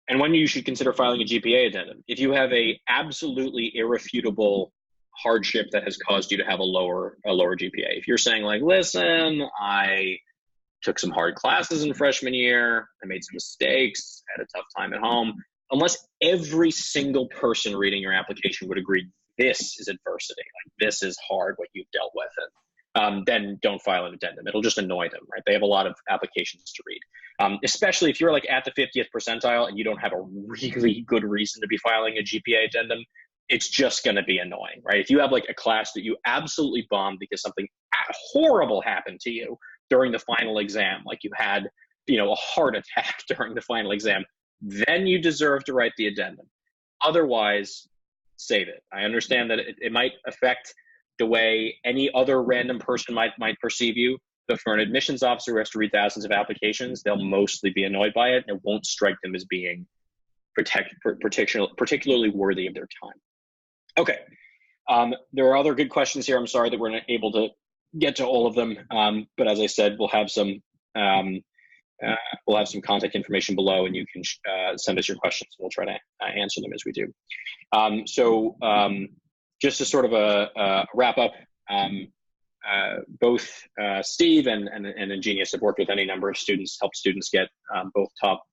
And when you should consider filing a GPA addendum, if you have a absolutely irrefutable hardship that has caused you to have a lower GPA. If you're saying like, listen, I took some hard classes in freshman year, I made some mistakes, had a tough time at home, unless every single person reading your application would agree this is adversity, like this is hard what you've dealt with, and then don't file an addendum. It'll just annoy them, right? They have a lot of applications to read, especially if you're like at the 50th percentile and you don't have a really good reason to be filing a GPA addendum. It's just going to be annoying, right? If you have like a class that you absolutely bombed because something horrible happened to you during the final exam, like you had, a heart attack during the final exam, then you deserve to write the addendum. Otherwise, save it. I understand that it might affect the way any other random person might perceive you, but for an admissions officer who has to read thousands of applications, they'll mostly be annoyed by it, and it won't strike them as being particularly worthy of their time. Okay. There are other good questions here. I'm sorry that we're not able to get to all of them, but as I said, we'll have some contact information below, and you can send us your questions. We'll try to answer them as we do. Just as sort of a wrap up, both Steve and Ingenious have worked with any number of students, helped students get both top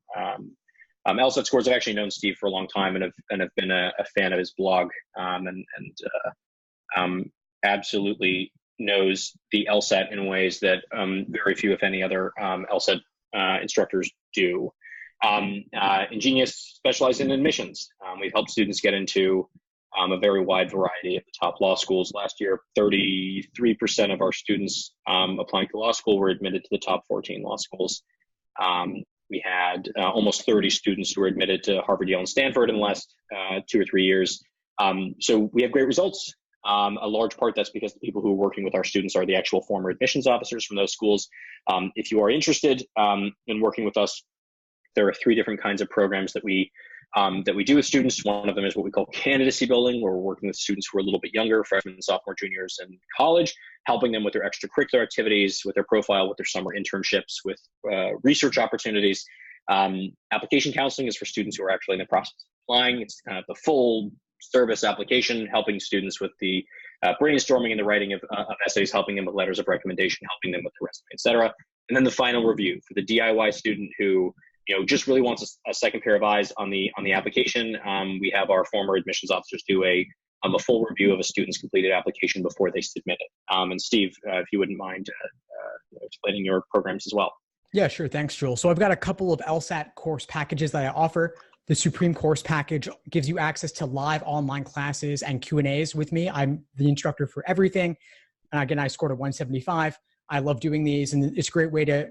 LSAT scores. I've actually known Steve for a long time and have been a fan of his blog, and absolutely knows the LSAT in ways that very few, if any, other LSAT instructors do. Ingenious specialized in admissions. We've helped students get into a very wide variety of the top law schools. Last year, 33% of our students applying to law school were admitted to the top 14 law schools. We had almost 30 students who were admitted to Harvard, Yale, and Stanford in the last 2 or 3 years. So we have great results. A large part that's because the people who are working with our students are the actual former admissions officers from those schools. If you are interested in working with us, there are 3 different kinds of programs that we do with students. One of them is what we call candidacy building, where we're working with students who are a little bit younger, freshmen, sophomore, juniors in college, helping them with their extracurricular activities, with their profile, with their summer internships, with research opportunities. Application counseling is for students who are actually in the process of applying. It's kind of the full service application, helping students with the brainstorming and the writing of essays, helping them with letters of recommendation, helping them with the resume, et cetera. And then the final review for the DIY student who just really wants a second pair of eyes on the application. We have our former admissions officers do a full review of a student's completed application before they submit it. And Steve, if you wouldn't mind explaining your programs as well.
Yeah, sure. Thanks, Joel. So I've got a couple of LSAT course packages that I offer. The Supreme Course Package gives you access to live online classes and Q&As with me. I'm the instructor for everything. And again, I scored a 175. I love doing these, and it's a great way to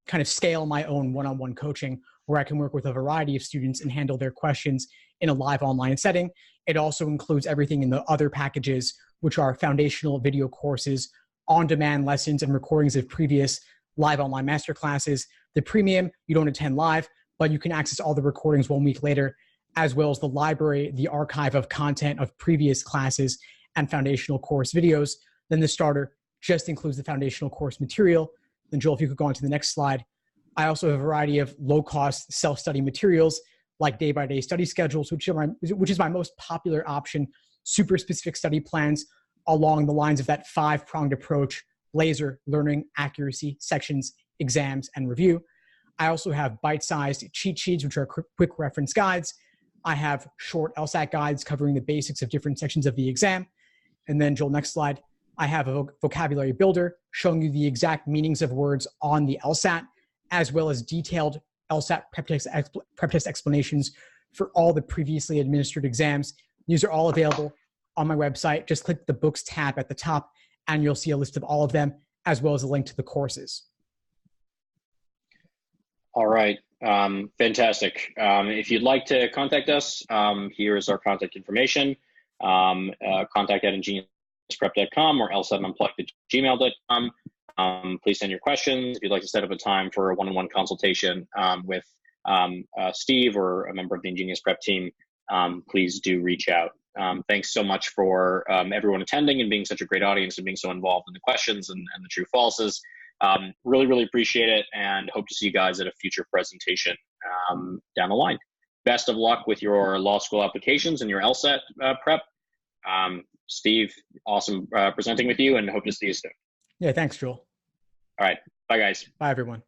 kind of scale my own one-on-one coaching where I can work with a variety of students and handle their questions in a live online setting. It also includes everything in the other packages, which are foundational video courses, on-demand lessons, and recordings of previous live online masterclasses. The premium, you don't attend live, but you can access all the recordings 1 week later, as well as the library, the archive of content of previous classes and foundational course videos. Then the starter just includes the foundational course material. Then Joel, if you could go on to the next slide. I also have a variety of low-cost self-study materials like day-by-day study schedules, which is my most popular option, super specific study plans along the lines of that 5-pronged approach: laser, learning, accuracy, sections, exams, and review. I also have bite-sized cheat sheets, which are quick reference guides. I have short LSAT guides covering the basics of different sections of the exam. And then, Joel, next slide. I have a vocabulary builder showing you the exact meanings of words on the LSAT, as well as detailed LSAT prep test explanations for all the previously administered exams. These are all available on my website. Just click the books tab at the top, and you'll see a list of all of them, as well as a link to the courses.
All right. Fantastic. If you'd like to contact us, here's our contact information. Contact at ingeniusprep.com or lsatunplugged@gmail.com. Please send your questions. If you'd like to set up a time for a one-on-one consultation with Steve or a member of the Ingenious Prep team, please do reach out. Thanks so much for everyone attending and being such a great audience and being so involved in the questions and the true falses. Really, really appreciate it, and hope to see you guys at a future presentation down the line. Best of luck with your law school applications and your LSAT prep. Steve, awesome presenting with you, and hope to see you soon.
Yeah, thanks, Joel.
All right. Bye, guys.
Bye, everyone.